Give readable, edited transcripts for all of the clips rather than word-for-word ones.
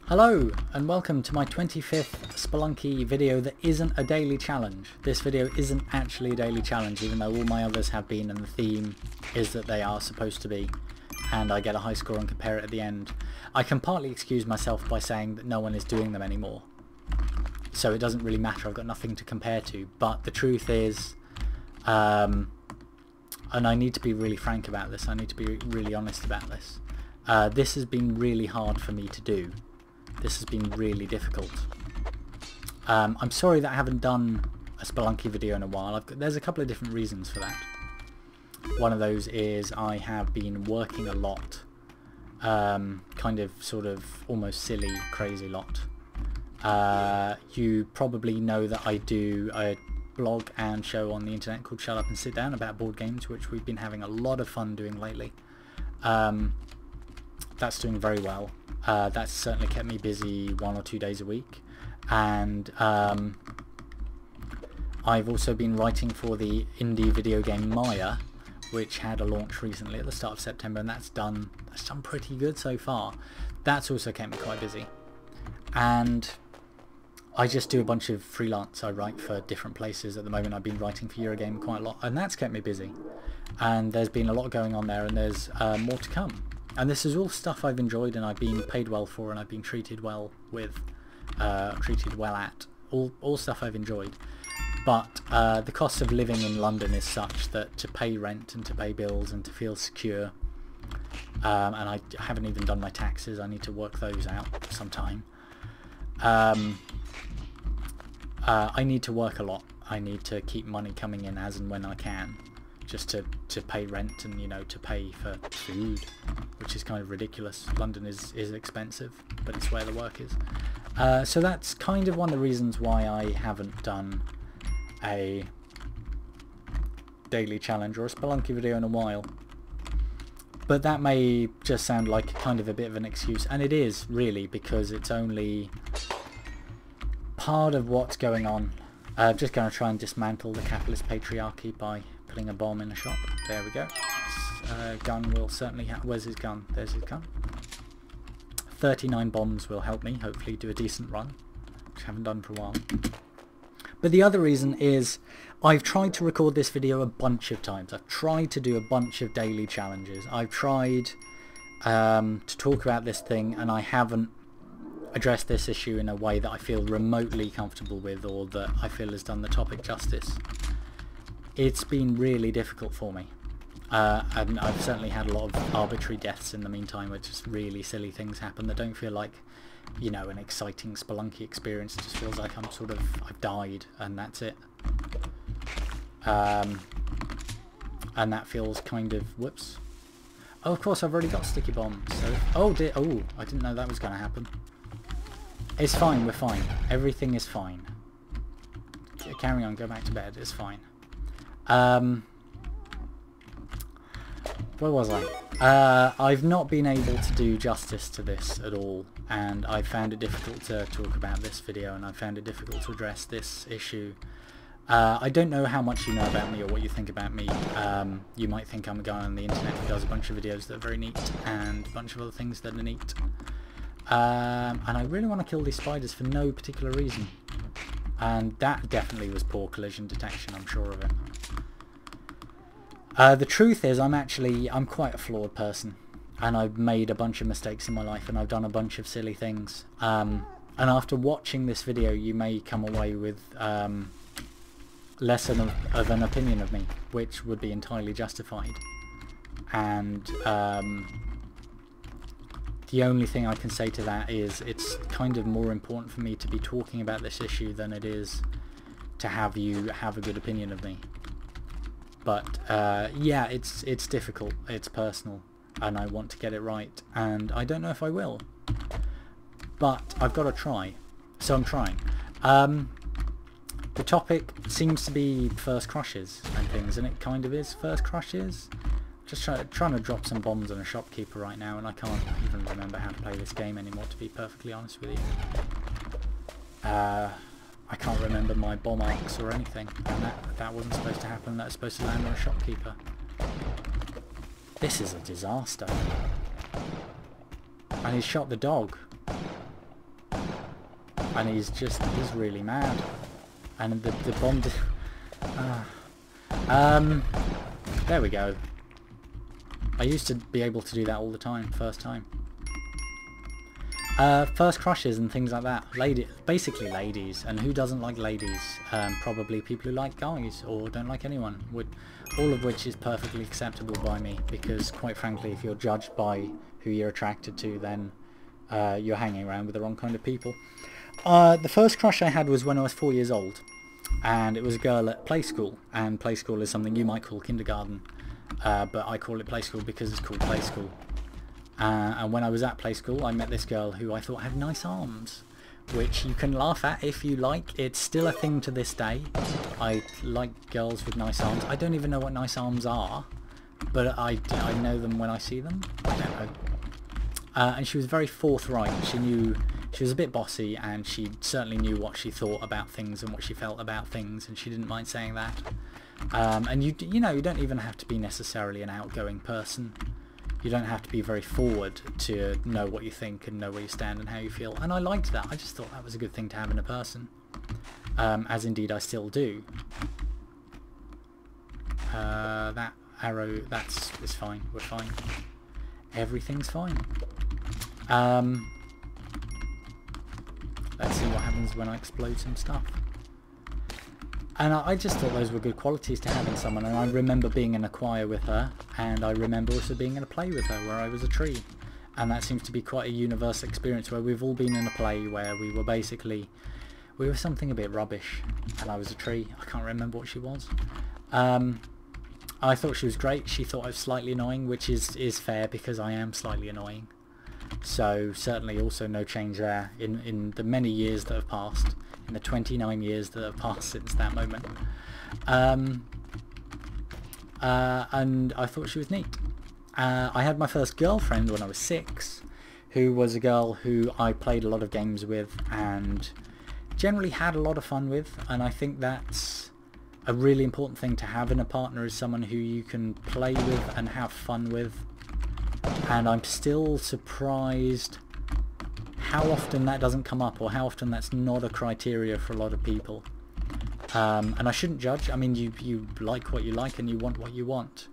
Hello and welcome to my 25th Spelunky video that isn't a daily challenge. This video isn't actually a daily challenge, even though all my others have been, and the theme is that they are supposed to be, and I get a high score and compare it at the end. I can partly excuse myself by saying that no one is doing them anymore, so it doesn't really matter, I've got nothing to compare to, but the truth is, and I need to be really frank about this, I need to be really honest about this, this has been really hard for me to do. This has been really difficult. I'm sorry that I haven't done a Spelunky video in a while. There's a couple of different reasons for that. One of those is I have been working a lot. Kind of, sort of, almost silly, crazy lot. You probably know that I do a blog and show on the internet called Shut Up and Sit Down about board games, which we've been having a lot of fun doing lately. That's doing very well. That's certainly kept me busy 1 or 2 days a week, and I've also been writing for the indie video game Maya, which had a launch recently at the start of September, and that's done pretty good so far. That's also kept me quite busy, and I just do a bunch of freelance. I write for different places. At the moment I've been writing for Eurogame quite a lot, and that's kept me busy, and there's been a lot going on there, and there's more to come. And this is all stuff I've enjoyed and I've been paid well for and I've been treated well with, treated well at, all stuff I've enjoyed. But the cost of living in London is such that to pay rent and to pay bills and to feel secure, and I haven't even done my taxes, I need to work those out sometime. I need to work a lot. I need to keep money coming in as and when I can, just to pay rent and, you know, to pay for food, which is kind of ridiculous. London is expensive, but it's where the work is. So that's kind of one of the reasons why I haven't done a daily challenge or a Spelunky video in a while. But that may just sound like kind of a bit of an excuse, and it is really, because it's only part of what's going on. I'm just going to try and dismantle the capitalist patriarchy by putting a bomb in a shop. There we go. Gun will certainly where's his gun? There's his gun. 39 bombs will help me hopefully do a decent run, which I haven't done for a while. But the other reason is I've tried to record this video a bunch of times. I've tried to do a bunch of daily challenges. I've tried to talk about this thing, and I haven't addressed this issue in a way that I feel remotely comfortable with, or that I feel has done the topic justice. It's been really difficult for me, and I've certainly had a lot of arbitrary deaths in the meantime, where just really silly things happen that don't feel like, you know, an exciting Spelunky experience. It just feels like I've died and that's it. And that feels kind of, whoops. Oh, of course I've already got sticky bombs, so, oh dear, oh, I didn't know that was going to happen. It's fine, we're fine. Everything is fine. Carry on, go back to bed, it's fine. Where was I? I've not been able to do justice to this at all, and I found it difficult to talk about this video, and I found it difficult to address this issue. I don't know how much you know about me or what you think about me. You might think I'm a guy on the internet who does a bunch of videos that are very neat, and a bunch of other things that are neat. And I really want to kill these spiders for no particular reason. And that definitely was poor collision detection, I'm sure of it. The truth is, I'm quite a flawed person, and I've made a bunch of mistakes in my life, and I've done a bunch of silly things. And after watching this video, you may come away with less of an opinion of me, which would be entirely justified. And the only thing I can say to that is it's kind of more important for me to be talking about this issue than it is to have you have a good opinion of me. But yeah, it's difficult, it's personal, and I want to get it right, and I don't know if I will. But I've got to try, so I'm trying. The topic seems to be first crushes and things, and it kind of is first crushes. Just trying to drop some bombs on a shopkeeper right now, and I can't even remember how to play this game anymore, to be perfectly honest with you. I can't remember my bomb arcs or anything, and that wasn't supposed to happen. That was supposed to land on a shopkeeper. This is a disaster. And he shot the dog. and he's really mad. And the bomb... there we go. I used to be able to do that all the time, first time. First crushes and things like that. Basically ladies, and who doesn't like ladies? Probably people who like guys, or don't like anyone. All of which is perfectly acceptable by me, because quite frankly, if you're judged by who you're attracted to, then you're hanging around with the wrong kind of people. The first crush I had was when I was 4 years old, and it was a girl at play school, and play school is something you might call kindergarten, but I call it play school because it's called play school. And when I was at play school, I met this girl who I thought had nice arms, which you can laugh at if you like. It's still a thing to this day. I like girls with nice arms. I don't even know what nice arms are, but I know them when I see them. I don't know. And she was very forthright. She was a bit bossy, and she certainly knew what she thought about things and what she felt about things, and she didn't mind saying that. And you know, you don't even have to be necessarily an outgoing person. You don't have to be very forward to know what you think and know where you stand and how you feel. And I liked that. I just thought that was a good thing to have in a person. As indeed I still do. That arrow, it's fine. We're fine. Everything's fine. Let's see what happens when I explode some stuff. And I just thought those were good qualities to have in someone, and I remember being in a choir with her, and I remember also being in a play with her where I was a tree. And that seems to be quite a universal experience, where we've all been in a play where we were something a bit rubbish, and I was a tree. I can't remember what she was. I thought she was great. She thought I was slightly annoying, which is fair because I am slightly annoying. So certainly also no change there in the many years that have passed. In the 29 years that have passed since that moment. And I thought she was neat. I had my first girlfriend when I was 6, who was a girl who I played a lot of games with and generally had a lot of fun with, and I think that's a really important thing to have in a partner, is someone who you can play with and have fun with. And I'm still surprised how often that doesn't come up, or how often that's not a criteria for a lot of people. And I shouldn't judge. I mean, you like what you like and you want what you want,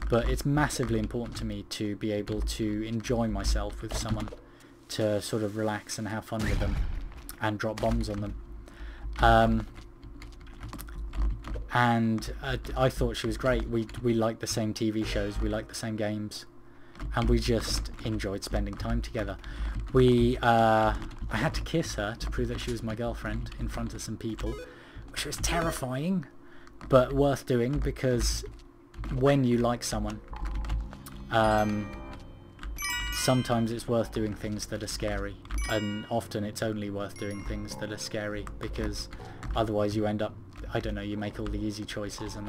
but it's massively important to me to be able to enjoy myself with someone, to sort of relax and have fun with them and drop bombs on them. And I thought she was great. We liked the same TV shows, we liked the same games, and we just enjoyed spending time together. I had to kiss her to prove that she was my girlfriend in front of some people, which was terrifying, but worth doing, because when you like someone, sometimes it's worth doing things that are scary, and often it's only worth doing things that are scary, because otherwise you end up, I don't know, you make all the easy choices, and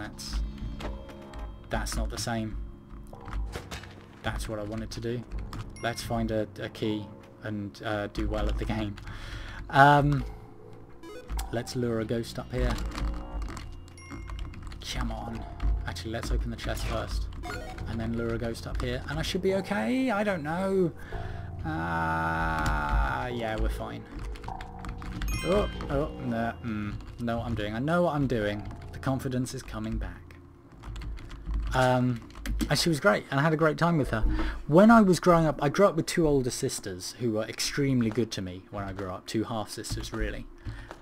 that's not the same. That's what I wanted to do. Let's find a key and do well at the game. Let's lure a ghost up here. Come on. Actually, let's open the chest first, and then lure a ghost up here, and I should be okay. I don't know. Yeah, we're fine. Oh, no, know what I'm doing. I know what I'm doing. The confidence is coming back. And she was great, and I had a great time with her. When I was growing up, I grew up with 2 older sisters who were extremely good to me when I grew up. 2 half-sisters, really.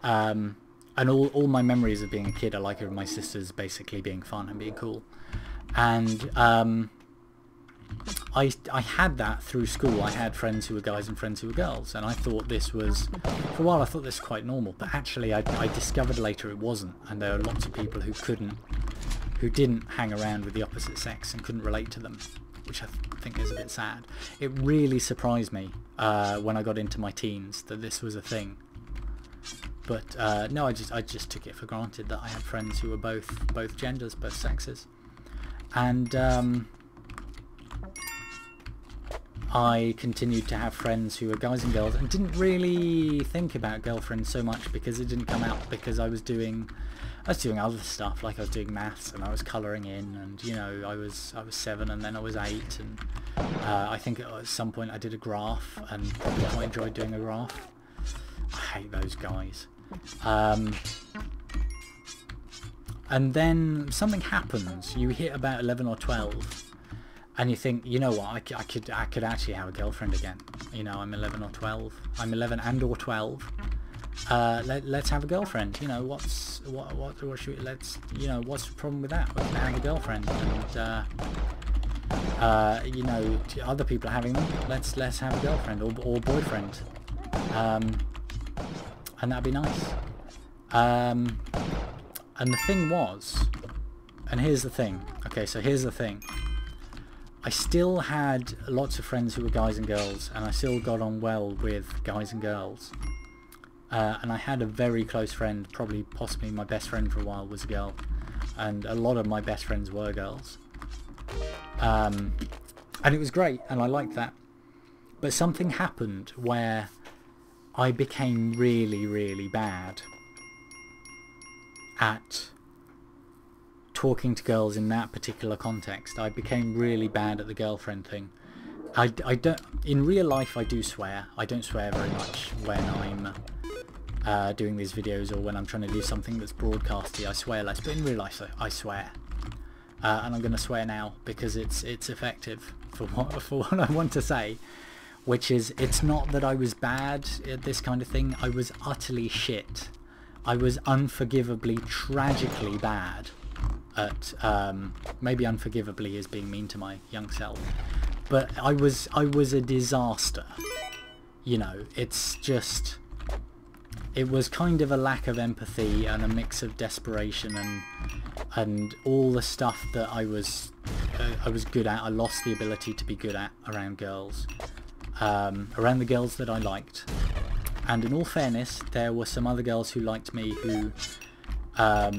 And all my memories of being a kid are like my sisters basically being fun and being cool. And I had that through school. I had friends who were guys and friends who were girls, and I thought this was, for a while I thought this was quite normal, but actually I discovered later it wasn't, and there are lots of people who didn't hang around with the opposite sex and couldn't relate to them, which I think is a bit sad. It really surprised me when I got into my teens that this was a thing. But no, I just took it for granted that I had friends who were both genders, both sexes. And I continued to have friends who were guys and girls, and didn't really think about girlfriends so much because it didn't come out, because I was doing other stuff, like I was doing maths and I was colouring in, and you know, I was 7 and then I was 8, and I think at some point I did a graph, and probably quite enjoyed doing a graph. hate those guys. And then something happens. You hit about 11 or 12. And you think, you know what, I could actually have a girlfriend again. You know, I'm 11 or 12. I'm 11 and or 12. Let's have a girlfriend. You know, what should we, you know, what's the problem with that? We can have a girlfriend, and you know, other people are having them. Let's have a girlfriend or boyfriend, and that'd be nice. And the thing was, and here's the thing. Okay, so here's the thing. I still had lots of friends who were guys and girls, and I still got on well with guys and girls. And I had a very close friend, possibly my best friend for a while was a girl, and a lot of my best friends were girls. And it was great, and I liked that. But something happened where I became really, really bad at talking to girls in that particular context. I became really bad at the girlfriend thing. I don't, in real life I do swear. I don't swear very much when I'm doing these videos or when I'm trying to do something that's broadcasty. I swear less, but in real life I swear. And I'm going to swear now because it's effective for what I want to say, which is, it's not that I was bad at this kind of thing. I was utterly shit. I was unforgivably, tragically bad at, maybe unforgivably is being mean to my young self, but I was a disaster. You know, it's just, it was kind of a lack of empathy and a mix of desperation and all the stuff that I was good at. I lost the ability to be good at around girls, around the girls that I liked. And in all fairness, there were some other girls who liked me who I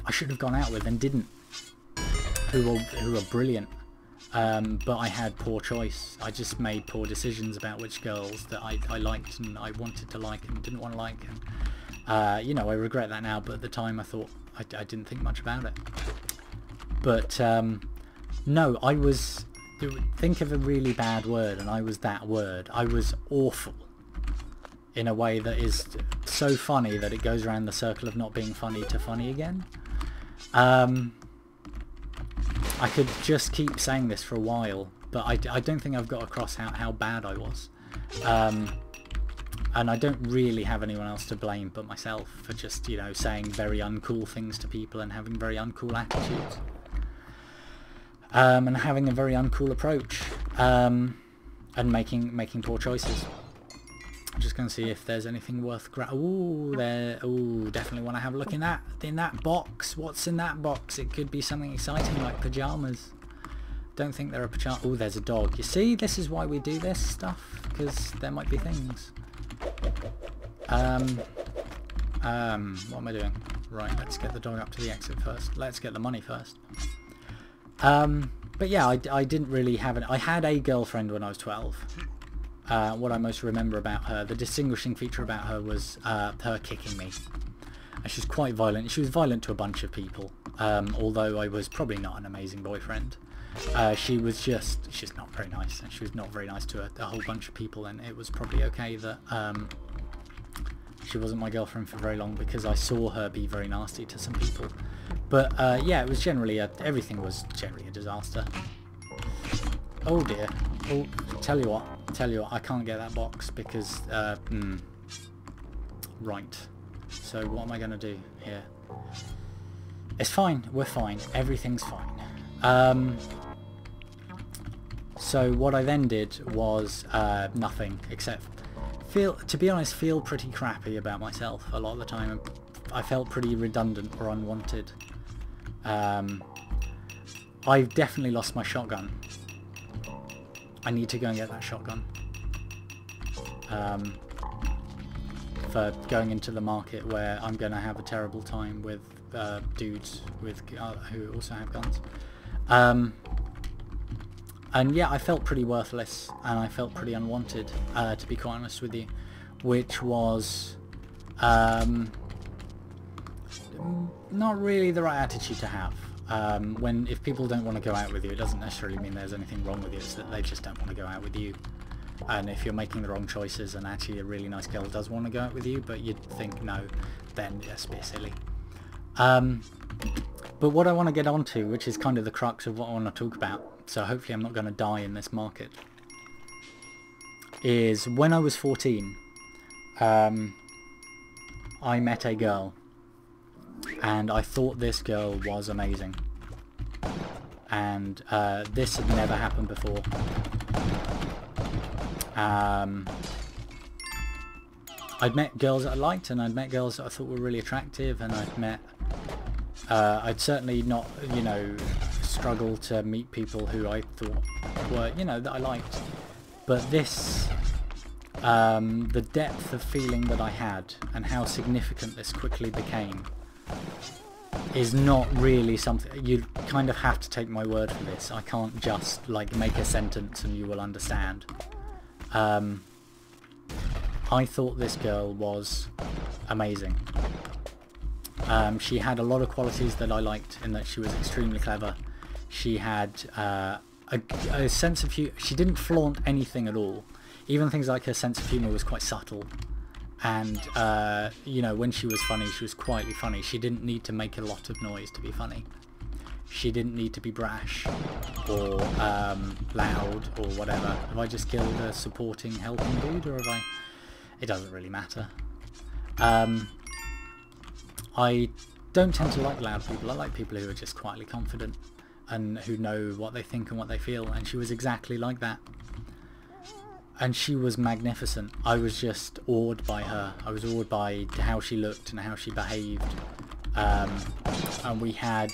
should have gone out with and didn't, who are brilliant, but I had poor choice. I just made poor decisions about which girls that I liked and I wanted to like and didn't want to like, and you know, I regret that now, but at the time I thought I didn't think much about it. But no, I was, think of a really bad word, and I was that word. I was awful in a way that is so funny that it goes around the circle of not being funny to funny again. I could just keep saying this for a while, but I don't think I've got across how bad I was. And I don't really have anyone else to blame but myself for just, you know, saying very uncool things to people and having very uncool attitudes. And having a very uncool approach. And making poor choices. I'm just going to see if there's anything worth ooh, definitely want to have a look in that box. What's in that box? It could be something exciting like pajamas. Don't think there are pajamas. Oh, there's a dog. You see, this is why we do this stuff, because there might be things. What am I doing? Right, let's get the dog up to the exit first. Let's get the money first. But yeah, I didn't really have it. I had a girlfriend when I was 12. What I most remember about her, the distinguishing feature about her was her kicking me. And she was quite violent. She was violent to a bunch of people, although I was probably not an amazing boyfriend. She was just, she's not very nice, and she was not very nice to a whole bunch of people, and it was probably okay that she wasn't my girlfriend for very long, because I saw her be very nasty to some people. But yeah, it was generally, everything was generally a disaster. Oh dear. Oh, tell you what, I can't get that box because, right. So what am I going to do here? It's fine, we're fine, everything's fine. So what I then did was nothing, except to be honest, feel pretty crappy about myself a lot of the time. I felt pretty redundant or unwanted. I've definitely lost my shotgun. I need to go and get that shotgun for going into the market where I'm going to have a terrible time with dudes with who also have guns. And yeah, I felt pretty worthless and I felt pretty unwanted, to be quite honest with you, which was not really the right attitude to have. If people don't want to go out with you, it doesn't necessarily mean there's anything wrong with you, it's that they just don't want to go out with you. And if you're making the wrong choices and actually a really nice girl does want to go out with you, but you think no, then just be silly. But what I want to get onto, which is kind of the crux of what I want to talk about, so hopefully I'm not going to die in this market, is when I was 14, I met a girl, and I thought this girl was amazing. And this had never happened before. I'd met girls that I liked, and I'd met girls that I thought were really attractive, and I'd certainly not, you know, struggled to meet people who I thought were, you know, that I liked. But this, the depth of feeling that I had and how significant this quickly became is not really something, you kind of have to take my word for this. I can't just like make a sentence and you will understand. I thought this girl was amazing. She had a lot of qualities that I liked, in that she was extremely clever. She had a sense of humour. She didn't flaunt anything at all. Even things like her sense of humour was quite subtle. And, you know, when she was funny, she was quietly funny. She didn't need to make a lot of noise to be funny. She didn't need to be brash or loud or whatever. Have I just killed a supporting, helping dude, or have I... It doesn't really matter. I don't tend to like loud people. I like people who are just quietly confident and who know what they think and what they feel, and she was exactly like that. And she was magnificent. I was just awed by her. I was awed by how she looked and how she behaved. And we had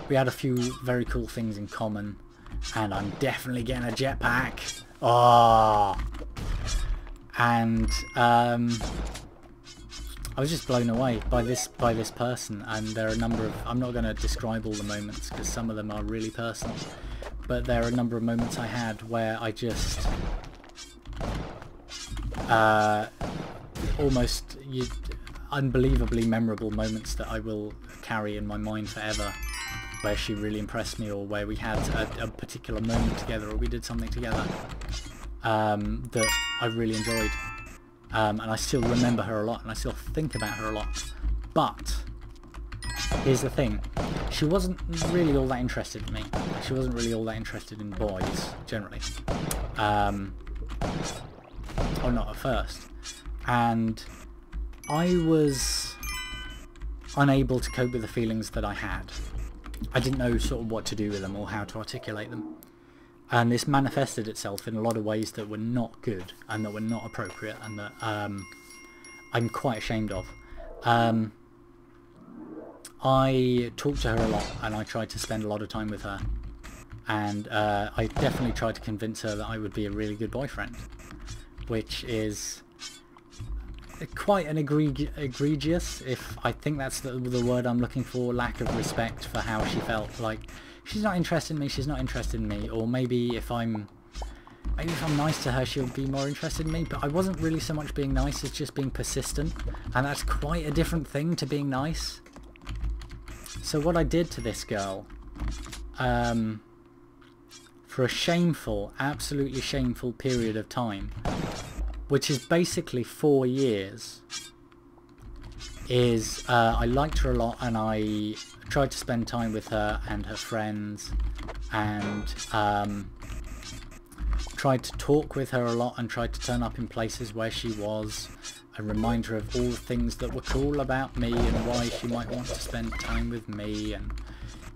a few very cool things in common. And I'm definitely getting a jetpack. Oh! And I was just blown away by this person. And there are a number of, I'm not going to describe all the moments because some of them are really personal. But there are a number of moments I had where I just almost unbelievably memorable moments that I will carry in my mind forever, where she really impressed me, or where we had a particular moment together, or we did something together that I really enjoyed, and I still remember her a lot, and I still think about her a lot. But here's the thing, she wasn't really all that interested in me. She wasn't really all that interested in boys generally, or not at first, and I was unable to cope with the feelings that I had. I didn't know sort of what to do with them or how to articulate them, and this manifested itself in a lot of ways that were not good and that were not appropriate, and that I'm quite ashamed of. I talked to her a lot, and I tried to spend a lot of time with her, and I definitely tried to convince her that I would be a really good boyfriend, which is quite an egregious, if I think that's the word I'm looking for, lack of respect for how she felt. Like, she's not interested in me, she's not interested in me, or maybe if I'm nice to her, she'll be more interested in me. But I wasn't really so much being nice as just being persistent, and that's quite a different thing to being nice. So what I did to this girl, for a shameful, absolutely shameful period of time, which is basically 4 years, is I liked her a lot, and I tried to spend time with her and her friends, and tried to talk with her a lot, and tried to turn up in places where she was and remind her of all the things that were cool about me and why she might want to spend time with me, and,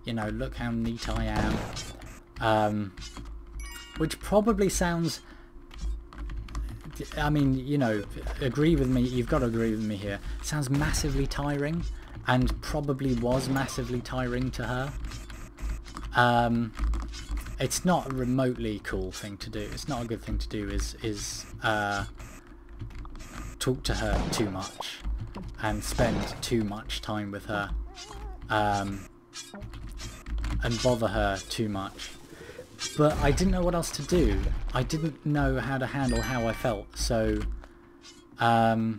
you know, look how neat I am, which probably sounds, I mean, you know, agree with me, you've got to agree with me here, sounds massively tiring, and probably was massively tiring to her. It's not a remotely cool thing to do. It's not a good thing to do, is talk to her too much and spend too much time with her, and bother her too much. But I didn't know what else to do. I didn't know how to handle how I felt, so I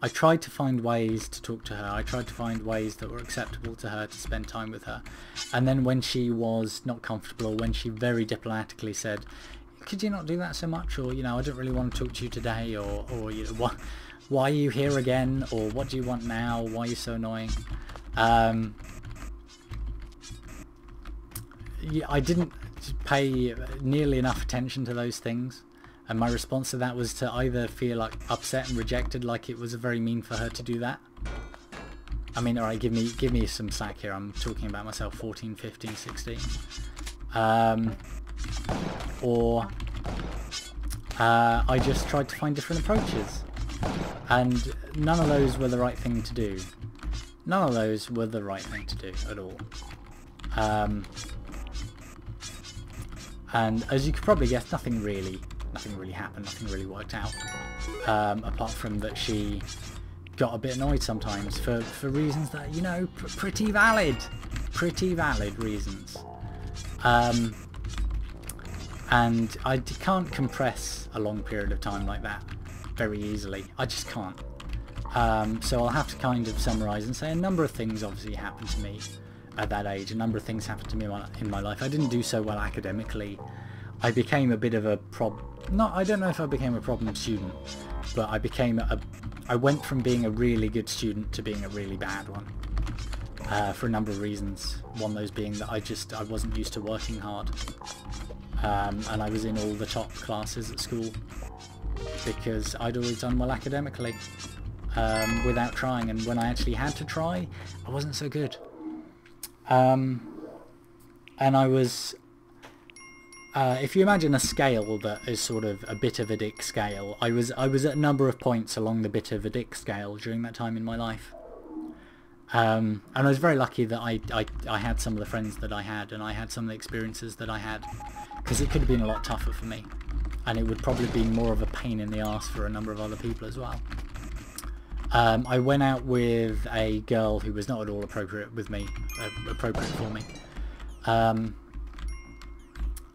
tried to find ways to talk to her. I tried to find ways that were acceptable to her to spend time with her. And then when she was not comfortable, or when she very diplomatically said, could you not do that so much? Or, you know, I don't really want to talk to you today, or you know, why are you here again? Or what do you want now? Why are you so annoying? Yeah, I didn't pay nearly enough attention to those things, and my response to that was to either feel like upset and rejected, like it was very mean for her to do that. I mean, alright, give me some slack here, I'm talking about myself, 14, 15, 16. Or I just tried to find different approaches, and none of those were the right thing to do. None of those were the right thing to do at all. And as you could probably guess, nothing really happened, nothing really worked out, apart from that she got a bit annoyed sometimes for reasons that, you know, pretty valid reasons. And I can't compress a long period of time like that very easily. I just can't. So I'll have to kind of summarise and say a number of things obviously happened to me at that age. A number of things happened to me in my life. I didn't do so well academically. I became a bit of a I don't know if I became a problem student, but I went from being a really good student to being a really bad one, for a number of reasons. One of those being that I wasn't used to working hard, and I was in all the top classes at school because I'd always done well academically, without trying, and when I actually had to try, I wasn't so good. And I was, if you imagine a scale that is sort of a bit of a dick scale, I was at a number of points along the bit of a dick scale during that time in my life. And I was very lucky that I had some of the friends that I had, and I had some of the experiences that I had, because it could have been a lot tougher for me, and it would probably be more of a pain in the arse for a number of other people as well. I went out with a girl who was not at all appropriate for me,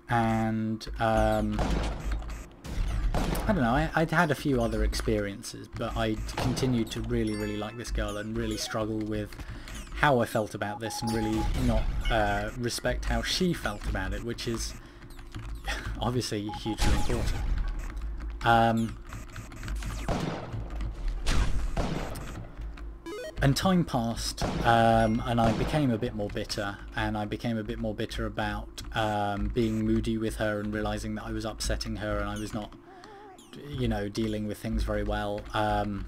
and I don't know, I'd had a few other experiences, but I continued to really like this girl and really struggle with how I felt about this, and really not respect how she felt about it, which is obviously hugely important. And time passed, and I became a bit more bitter, and I became a bit more bitter about being moody with her and realising that I was upsetting her and I was not, you know, dealing with things very well. And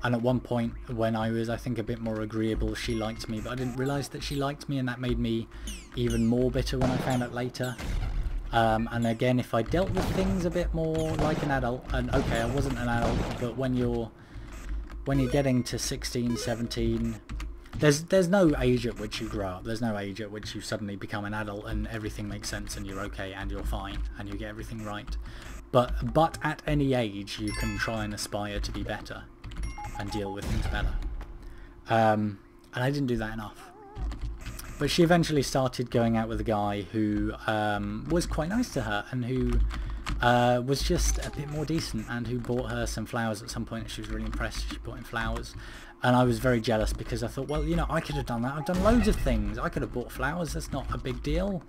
at one point, when I was, I think, a bit more agreeable, she liked me, but I didn't realise that she liked me, and that made me even more bitter when I found out later. And again, if I dealt with things a bit more like an adult, and okay, I wasn't an adult, but when you're getting to 16, 17, there's no age at which you grow up. There's no age at which you suddenly become an adult and everything makes sense and you're okay and you're fine and you get everything right. But at any age you can try and aspire to be better and deal with things better. And I didn't do that enough. But she eventually started going out with a guy who was quite nice to her, and who was just a bit more decent, and who bought her some flowers at some point. She was really impressed. She bought him flowers, and I was very jealous because I thought, well, you know, I could have done that. I've done loads of things. I could have bought flowers. That's not a big deal.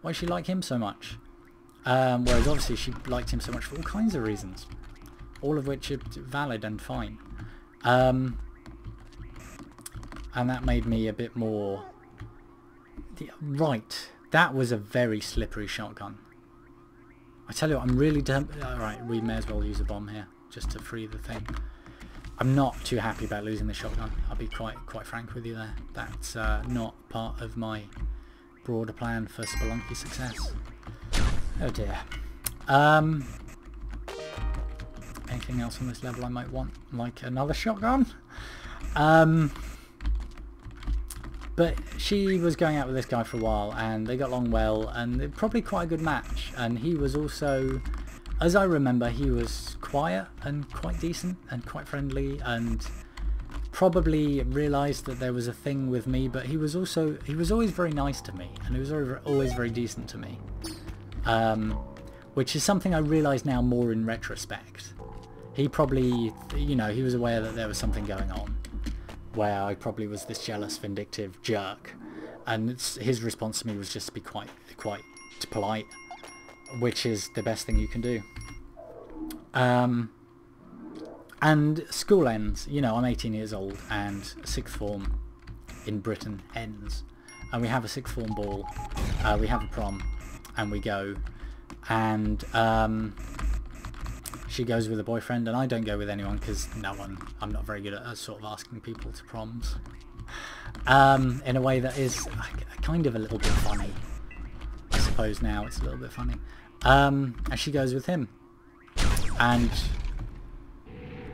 Why does she like him so much? Whereas obviously she liked him so much for all kinds of reasons, all of which are valid and fine. And that made me a bit more... Right, that was a very slippery shotgun. I tell you what, I'm really alright, we may as well use a bomb here, just to free the thing. I'm not too happy about losing the shotgun, I'll be quite frank with you there. That's not part of my broader plan for Spelunky success. Oh dear. Anything else on this level I might want? Like another shotgun? But she was going out with this guy for a while, and they got along well, and they're probably quite a good match. And he was also, as I remember, he was quiet and quite decent and quite friendly, and probably realised that there was a thing with me. But he was always very nice to me, and he was always very decent to me, which is something I realise now more in retrospect. He probably, you know, he was aware that there was something going on, where I probably was this jealous, vindictive jerk, and his response to me was just to be quite polite, which is the best thing you can do. And school ends. You know, I'm 18 years old, and sixth form in Britain ends, and we have a sixth form ball. We have a prom, and we go, and she goes with a boyfriend, and I don't go with anyone because I'm not very good at sort of asking people to proms. In a way that is kind of a little bit funny. I suppose now it's a little bit funny. And she goes with him. And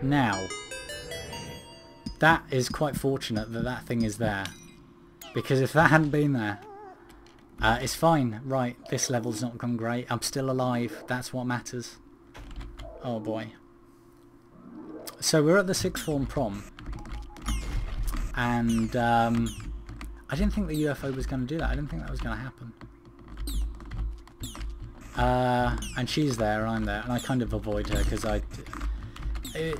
now, that is quite fortunate that that thing is there. Because if that hadn't been there, it's fine. Right, this level's not gone great. I'm still alive. That's what matters. Oh boy. So we're at the sixth form prom. And I didn't think the UFO was going to do that. I didn't think that was going to happen. And she's there, I'm there, and I kind of avoid her because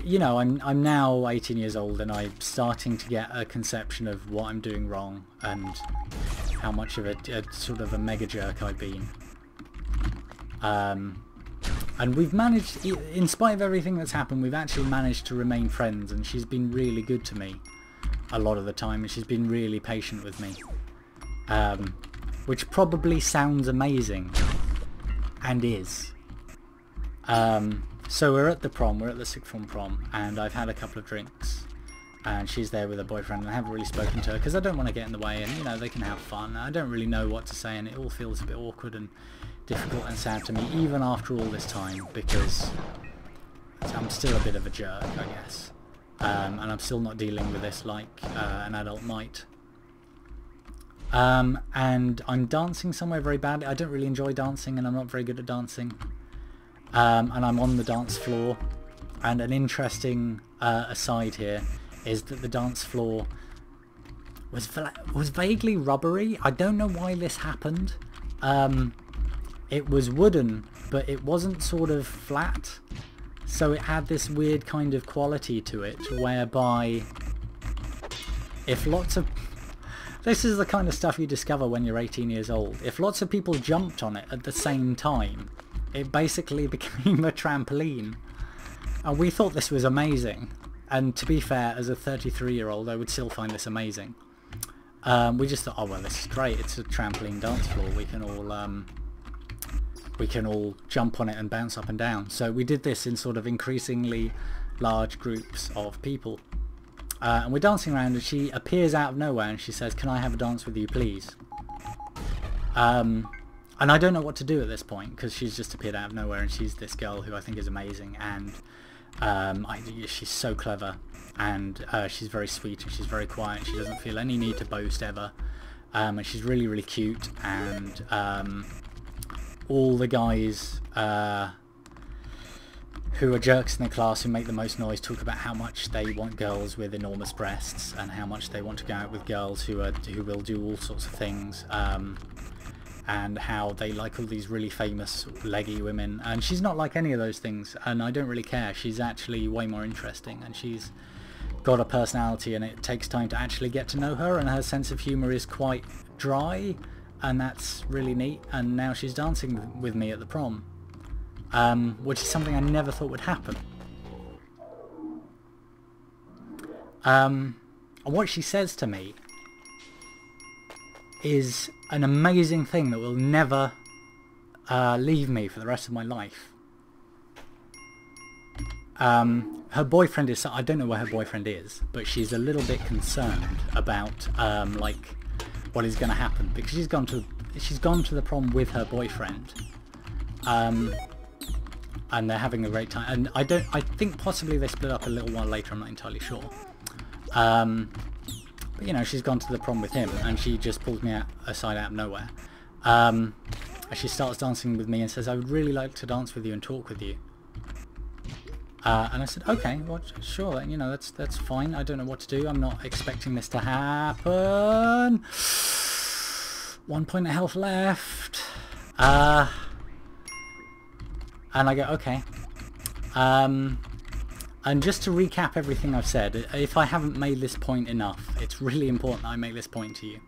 you know, I'm now 18 years old, and I'm starting to get a conception of what I'm doing wrong and how much of a sort of a mega jerk I've been. And we've managed, in spite of everything that's happened, we've actually managed to remain friends, and she's been really good to me a lot of the time, and she's been really patient with me, which probably sounds amazing, and is. So we're at the prom, we're at the sixth form prom, and I've had a couple of drinks, and she's there with her boyfriend, and I haven't really spoken to her because I don't want to get in the way, and you know, they can have fun. I don't really know what to say, and it all feels a bit awkward and difficult and sad to me, even after all this time, because I'm still a bit of a jerk, I guess. And I'm still not dealing with this like an adult might. And I'm dancing somewhere very badly. I don't really enjoy dancing, and I'm not very good at dancing. And I'm on the dance floor. And an interesting aside here is that the dance floor was vaguely rubbery. I don't know why this happened. It was wooden, but it wasn't sort of flat. So it had this weird kind of quality to it, whereby if lots of... This is the kind of stuff you discover when you're 18 years old. If lots of people jumped on it at the same time, it basically became a trampoline. And we thought this was amazing. And to be fair, as a 33-year-old, I would still find this amazing. We just thought, oh well, this is great. It's a trampoline dance floor. We can all jump on it and bounce up and down. So we did this in sort of increasingly large groups of people. And we're dancing around, and she appears out of nowhere and she says, "Can I have a dance with you, please?" And I don't know what to do at this point, because she's just appeared out of nowhere, and she's this girl who I think is amazing, and she's so clever, and she's very sweet, and she's very quiet, and she doesn't feel any need to boast ever. And she's really, really cute, and all the guys who are jerks in the class who make the most noise talk about how much they want girls with enormous breasts, and how much they want to go out with girls who will do all sorts of things, and how they like all these really famous leggy women. And she's not like any of those things, and I don't really care. She's actually way more interesting, and she's got a personality, and it takes time to actually get to know her, and her sense of humour is quite dry, and that's really neat. And now she's dancing with me at the prom, which is something I never thought would happen. And what she says to me is an amazing thing that will never leave me for the rest of my life. Her boyfriend is... I don't know where her boyfriend is, but she's a little bit concerned about like what is going to happen, because she's gone to the prom with her boyfriend, and they're having a great time. And I think possibly they split up a little while later. I'm not entirely sure. But you know, she's gone to the prom with him, and she just pulls me aside out of nowhere. She starts dancing with me and says, "I would really like to dance with you and talk with you." And I said, "Okay, well, sure, you know, that's fine. I don't know what to do. I'm not expecting this to happen." 1 point of health left. And I go, "Okay." And just to recap everything I've said, if I haven't made this point enough, it's really important that I make this point to you.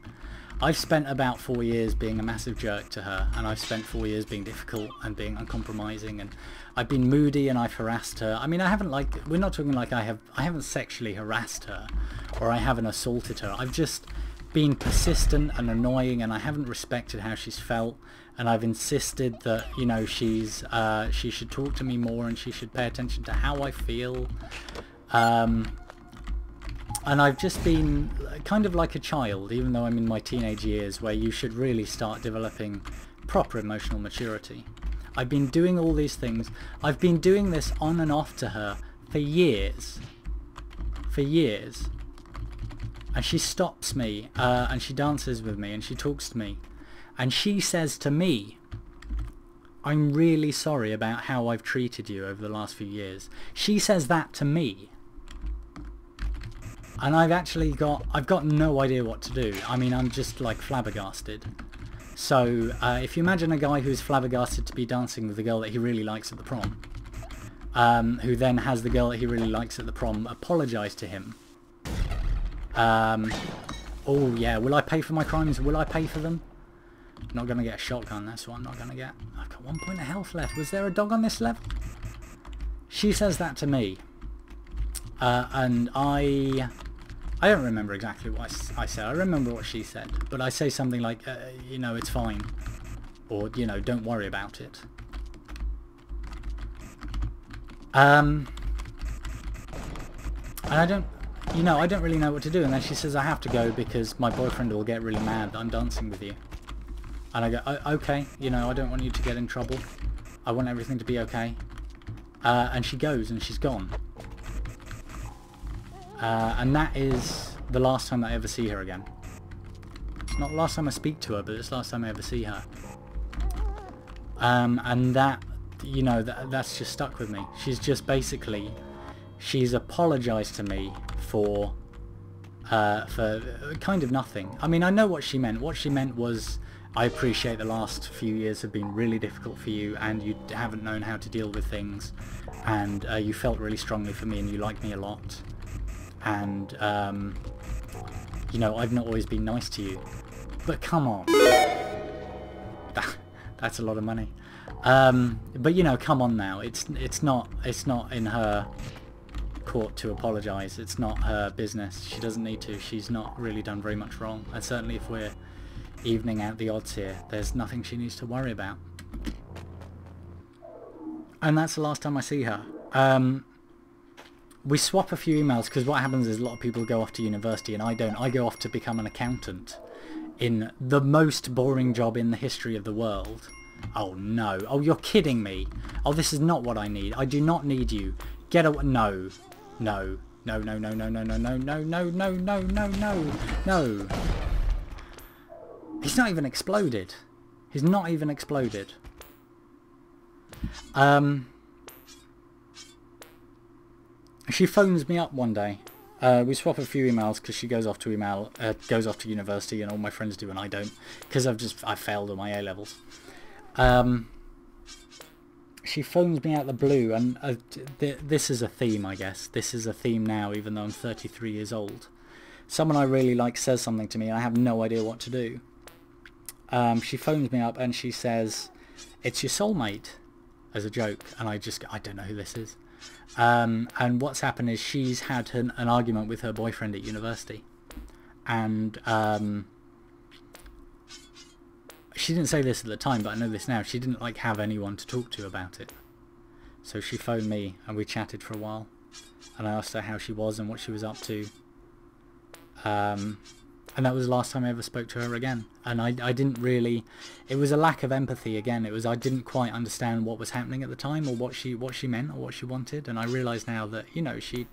I've spent about 4 years being a massive jerk to her, and I've spent 4 years being difficult and being uncompromising, and I've been moody and I've harassed her. I mean, I haven't like, we're not talking like I haven't sexually harassed her or I haven't assaulted her. I've just been persistent and annoying, and I haven't respected how she's felt, and I've insisted that, you know, she should talk to me more and she should pay attention to how I feel. And I've just been kind of like a child, even though I'm in my teenage years, where you should really start developing proper emotional maturity. I've been doing all these things. I've been doing this on and off to her for years. For years. And she stops me, and she dances with me, and she talks to me. And she says to me, I'm really sorry about how I've treated you over the last few years. She says that to me. And I've got no idea what to do. I mean, I'm just like flabbergasted. So if you imagine a guy who's flabbergasted to be dancing with the girl that he really likes at the prom, who then has the girl that he really likes at the prom apologise to him. Oh yeah, will I pay for my crimes? Will I pay for them? Not going to get a shotgun, that's what I'm not going to get. I've got 1 point of health left. Was there a dog on this level? She says that to me. And I don't remember exactly what I said. I remember what she said. But I say something like, you know, it's fine. Or, you know, don't worry about it. And I don't really know what to do. And then she says I have to go because my boyfriend will get really mad that I'm dancing with you. And I go, okay, you know, I don't want you to get in trouble. I want everything to be okay. And she goes and she's gone. And that is the last time I ever see her again. It's not the last time I speak to her, but it's the last time I ever see her. And that, you know, that's just stuck with me. She's just basically, she's apologised to me for kind of nothing. I mean, I know what she meant. What she meant was, I appreciate the last few years have been really difficult for you, and you haven't known how to deal with things, and you felt really strongly for me and you like me a lot. And you know, I've not always been nice to you, but come on, that's a lot of money. But you know, come on now, it's not in her court to apologise. It's not her business. She doesn't need to. She's not really done very much wrong, and certainly if we're evening out the odds here, there's nothing she needs to worry about. And that's the last time I see her. We swap a few emails because what happens is a lot of people go off to university and I don't. I go off to become an accountant in the most boring job in the history of the world. Oh no. Oh, you're kidding me. Oh, this is not what I need. I do not need you. Get away. No. No. No, no, no, no, no, no, no, no, no, no, no, no, no, no. He's not even exploded. He's not even exploded. She phones me up one day. We swap a few emails because she goes off to university, and all my friends do and I don't, because I failed on my A levels. She phones me out the blue, and this is a theme, I guess. This is a theme now, even though I'm 33 years old. Someone I really like says something to me and I have no idea what to do. She phones me up and she says, it's your soulmate, as a joke, and I don't know who this is. And what's happened is she's had an argument with her boyfriend at university, and she didn't say this at the time, but I know this now. She didn't like have anyone to talk to about it, so she phoned me and we chatted for a while, and I asked her how she was and what she was up to. And that was the last time I ever spoke to her again. And I didn't really... It was a lack of empathy again. It was I didn't quite understand what was happening at the time, or what she meant, or what she wanted. And I realise now that, you know, she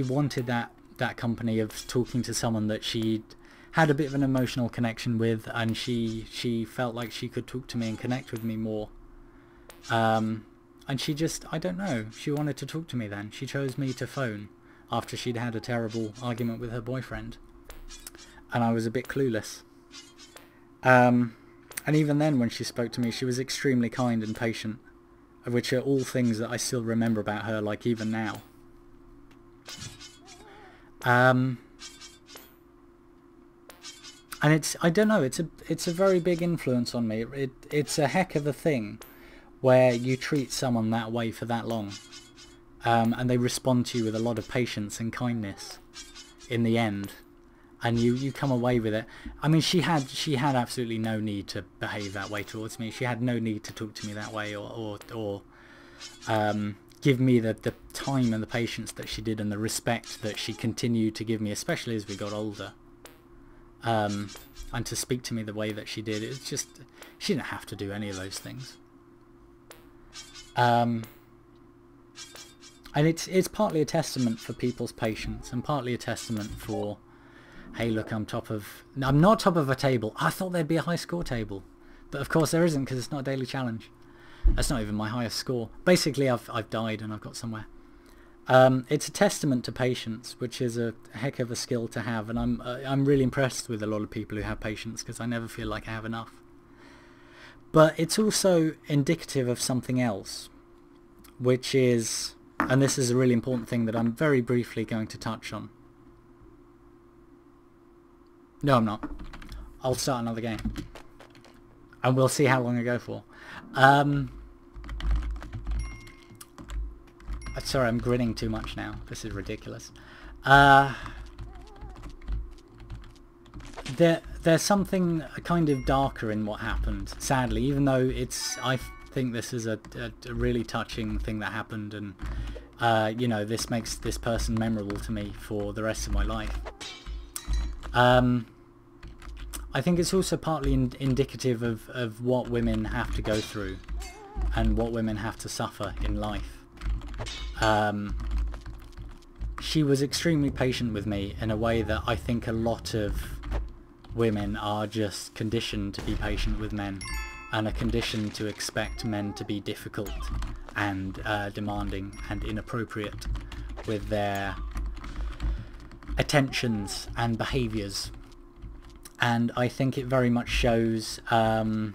wanted that company of talking to someone that she'd had a bit of an emotional connection with, and she felt like she could talk to me and connect with me more. And she just, I don't know, she wanted to talk to me then. She chose me to phone after she'd had a terrible argument with her boyfriend. And I was a bit clueless. And even then, when she spoke to me, she was extremely kind and patient, which are all things that I still remember about her, like even now. And I don't know, it's a very big influence on me. It's a heck of a thing where you treat someone that way for that long, and they respond to you with a lot of patience and kindness in the end, and you come away with it. I mean, she had absolutely no need to behave that way towards me. She had no need to talk to me that way, or give me the time and the patience that she did, and the respect that she continued to give me, especially as we got older. And to speak to me the way that she did, it's just, she didn't have to do any of those things. And it's partly a testament for people's patience, and partly a testament for, hey, look, I'm not top of a table. I thought there'd be a high score table, but of course there isn't, because it's not a daily challenge. That's not even my highest score. Basically, I've died and I've got somewhere. It's a testament to patience, which is a heck of a skill to have, and I'm really impressed with a lot of people who have patience, because I never feel like I have enough. But it's also indicative of something else, which is, and this is a really important thing that I'm very briefly going to touch on. No, I'm not. I'll start another game, and we'll see how long I go for. Sorry, I'm grinning too much now. This is ridiculous. There's something kind of darker in what happened, sadly, even though I think this is a really touching thing that happened, and you know, this makes this person memorable to me for the rest of my life. I think it's also partly indicative of what women have to go through and what women have to suffer in life. She was extremely patient with me in a way that I think a lot of women are just conditioned to be patient with men, and are conditioned to expect men to be difficult and demanding and inappropriate with their attentions and behaviours. And I think it very much shows, I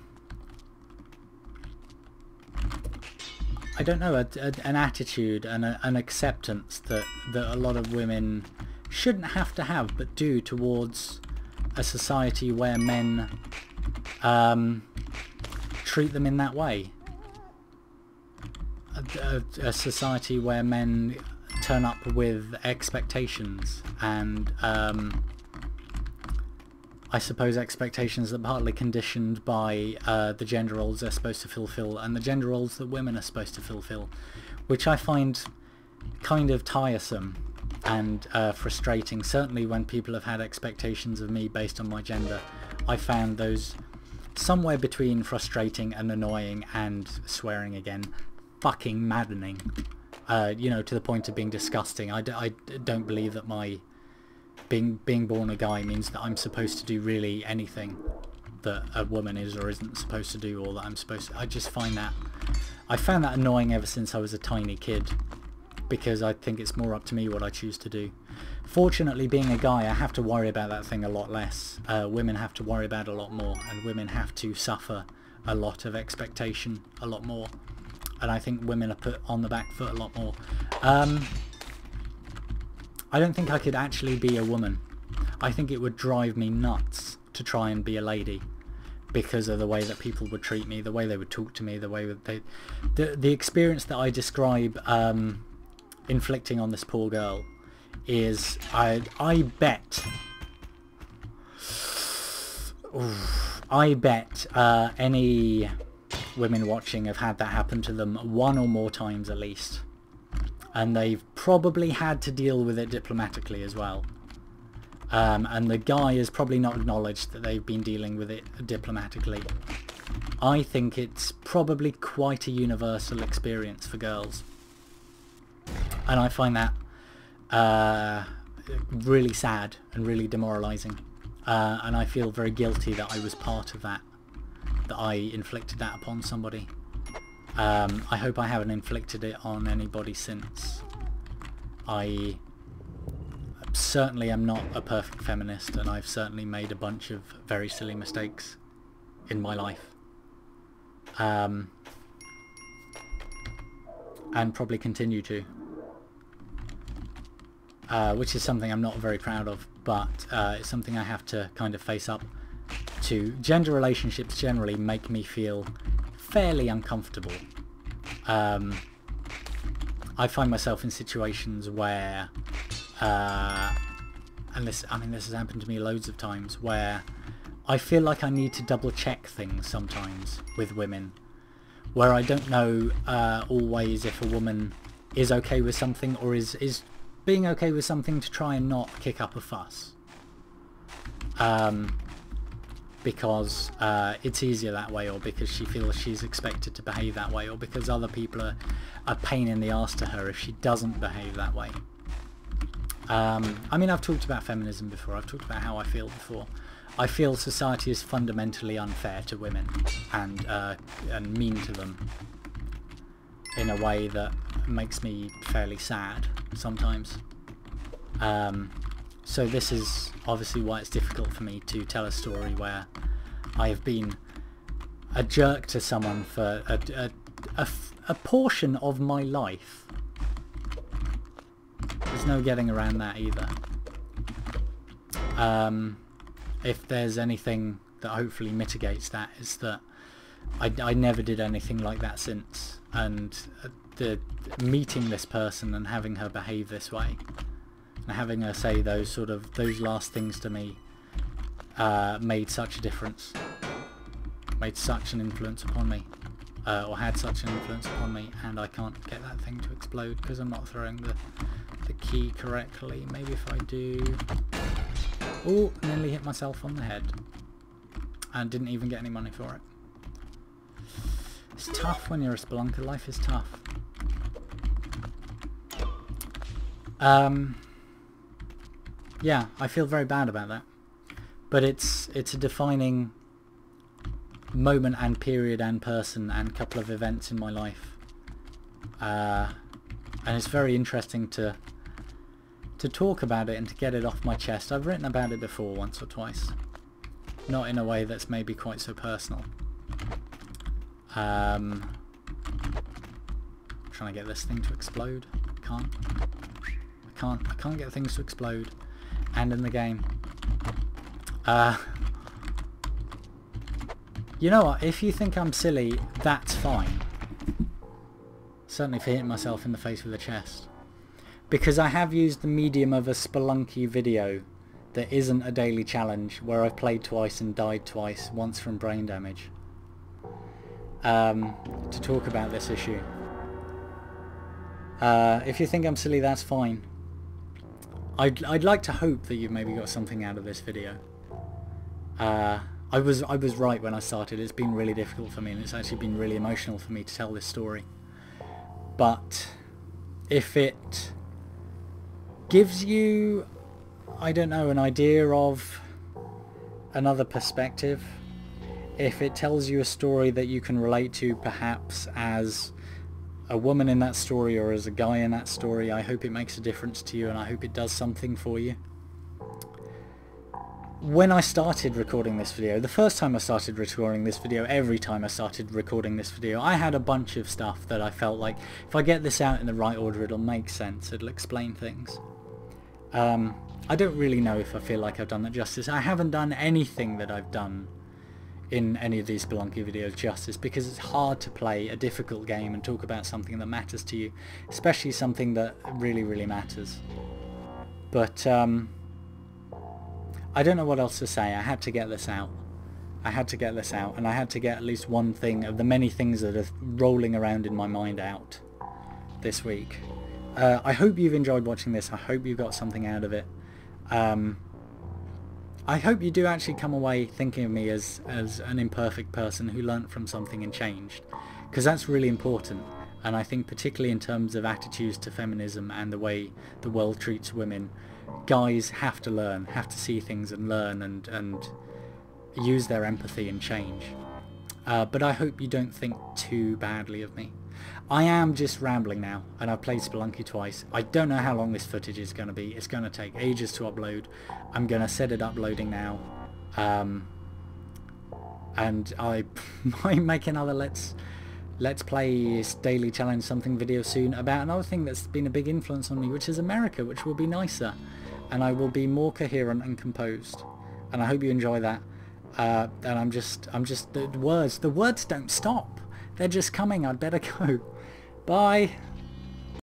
don't know, an attitude and an acceptance that a lot of women shouldn't have to have, but do, towards a society where men treat them in that way. A society where men turn up with expectations, and I suppose expectations that are partly conditioned by the gender roles they're supposed to fulfill, and the gender roles that women are supposed to fulfill, which I find kind of tiresome and frustrating. Certainly when people have had expectations of me based on my gender, I found those somewhere between frustrating and annoying, and swearing again, fucking maddening. You know, to the point of being disgusting. I don't believe that my being born a guy means that I'm supposed to do really anything that a woman is or isn't supposed to do, or that I'm supposed to. I just find that, I found that annoying ever since I was a tiny kid, because I think it's more up to me what I choose to do. Fortunately, being a guy, I have to worry about that thing a lot less. Women have to worry about it a lot more, and women have to suffer a lot of expectation a lot more, and I think women are put on the back foot a lot more. I don't think I could actually be a woman. I think it would drive me nuts to try and be a lady, because of the way that people would treat me, the way they would talk to me, the way the experience that I describe inflicting on this poor girl is, I bet any women watching have had that happen to them one or more times at least. And they've probably had to deal with it diplomatically as well. And the guy has probably not acknowledged that they've been dealing with it diplomatically. I think it's probably quite a universal experience for girls. And I find that really sad and really demoralising. And I feel very guilty that I was part of that, that I inflicted that upon somebody. I hope I haven't inflicted it on anybody since. I certainly am not a perfect feminist, and I've certainly made a bunch of very silly mistakes in my life. And probably continue to. which is something I'm not very proud of, but it's something I have to kind of face up to. Gender relationships generally make me feel fairly uncomfortable. I find myself in situations where, and this has happened to me loads of times, where I feel like I need to double check things sometimes with women, where I don't know always if a woman is okay with something, or is being okay with something to try and not kick up a fuss. Because it's easier that way, or because she feels she's expected to behave that way, or because other people are a pain in the arse to her if she doesn't behave that way. I mean, I've talked about feminism before, I've talked about how I feel before. I feel society is fundamentally unfair to women and mean to them in a way that makes me fairly sad sometimes. So this is obviously why it's difficult for me to tell a story where I have been a jerk to someone for a portion of my life. There's no getting around that either. If there's anything that hopefully mitigates that, is that I never did anything like that since, and meeting this person and having her behave this way and having her say those last things to me made such a difference, made such an influence upon me, or had such an influence upon me. And I can't get that thing to explode because I'm not throwing the key correctly. Maybe if I do... Oh, nearly hit myself on the head and didn't even get any money for it. It's tough when you're a spelunker. Life is tough. Yeah, I feel very bad about that, but it's a defining moment and period and person and couple of events in my life, and it's very interesting to talk about it and to get it off my chest. I've written about it before once or twice, not in a way that's maybe quite so personal. Trying to get this thing to explode. I can't get things to explode, and in the game. You know what, if you think I'm silly, that's fine. Certainly for hitting myself in the face with a chest. Because I have used the medium of a Spelunky video that isn't a daily challenge, where I've played twice and died twice, once from brain damage, to talk about this issue. If you think I'm silly, that's fine. I'd like to hope that you've maybe got something out of this video. I was right when I started. It's been really difficult for me, and it's actually been really emotional for me to tell this story. But if it gives you, I don't know, an idea of another perspective, if it tells you a story that you can relate to, perhaps as a woman in that story or as a guy in that story, I hope it makes a difference to you, and I hope it does something for you. When I started recording this video, the first time I started recording this video, every time I started recording this video, I had a bunch of stuff that I felt like, if I get this out in the right order, it'll make sense, it'll explain things. I don't really know if I feel like I've done that justice. I haven't done anything that I've done in any of these Spelunky videos justice, because it's hard to play a difficult game and talk about something that matters to you, especially something that really, really matters. But I don't know what else to say. I had to get this out. I had to get this out, and I had to get at least one thing of the many things that are rolling around in my mind out this week. I hope you've enjoyed watching this. I hope you got something out of it. I hope you do actually come away thinking of me as an imperfect person who learnt from something and changed, because that's really important. And I think particularly in terms of attitudes to feminism and the way the world treats women, guys have to learn, have to see things and learn and use their empathy and change. But I hope you don't think too badly of me. I am just rambling now, and I've played Spelunky twice. I don't know how long this footage is going to be. It's going to take ages to upload. I'm going to set it uploading now. And I might make another Let's Play Daily Challenge Something video soon about another thing that's been a big influence on me, which is America, which will be nicer. And I will be more coherent and composed. And I hope you enjoy that. And I'm just, the words don't stop. They're just coming. I'd better go. Bye.